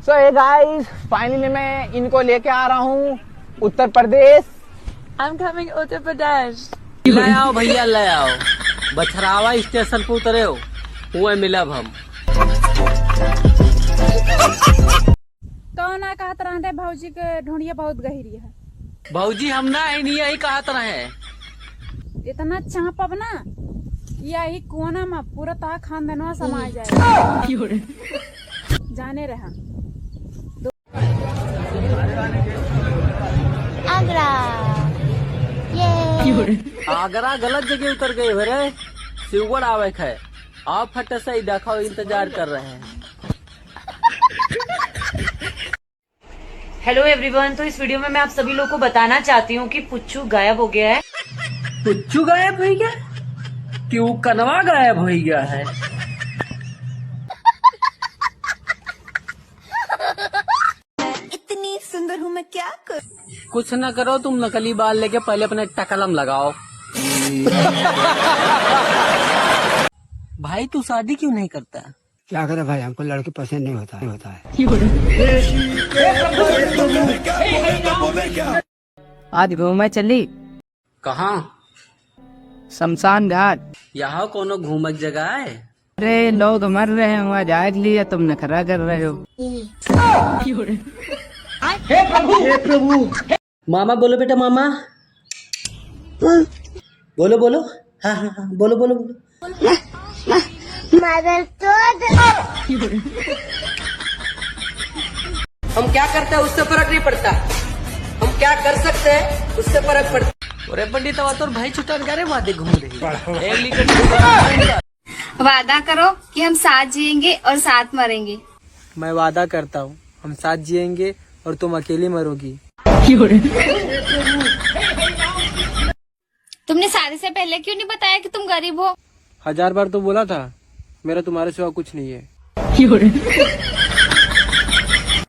सो hey guys, finally मैं इनको लेके आ रहा हूँ उत्तर प्रदेश। I'm coming Uttar Pradesh. ले आओ भैया ले आओ, बछरावा स्टेशन पे उतरे हो, वो मिलब हम। कौन कहत रहे भौजी के ढूंढिया बहुत गहरी है। भौजी हम ना यही कहत रहे, इतना चापब ना यही कोना में पूरा ता खानदानवा समा जाए। जाने रहा आगरा गलत जगह उतर गए हो रे, शिवगढ़ आवे है। आप फट से ही देखो, इंतजार कर रहे हैं। हेलो एवरीवन, तो इस वीडियो में मैं आप सभी लोगों को बताना चाहती हूँ कि पुच्चू गायब हो गया है। पुच्चू गायब हो गया? क्यों कनवा गायब हो गया है? इतनी सुंदर हूँ मैं, क्या कर। कुछ न करो, तुम नकली बाल लेके पहले अपने टकलम लगाओ। भाई तू शादी क्यों नहीं करता? क्या करे भाई, हमको लड़की पसंद नहीं होता है। आज घूमे चली कहाँ? शमशान घाट। यहाँ कोनो घूमक जगह है? अरे लोग मर रहे हैं, वहाँ जाग लिया, तुम नखरा कर रहे हो। हे प्रभु। मामा बोलो बेटा, मामा बोलो बोलो। हाँ हाँ हाँ, बोलो बोलो बोलो। हम क्या करते हैं उससे फर्क नहीं पड़ता, हम क्या कर सकते हैं उससे फर्क पड़ता। अरे पंडित और भाई छुट्टा करे वादे घूम रही। वादा करो कि हम साथ जिएंगे और साथ मरेंगे। मैं वादा करता हूँ, हम साथ जिएंगे और तुम अकेली मरोगी। तुमने शादी से पहले क्यों नहीं बताया कि तुम गरीब हो? 1000 बार तो बोला था, मेरा तुम्हारे सिवा कुछ नहीं है।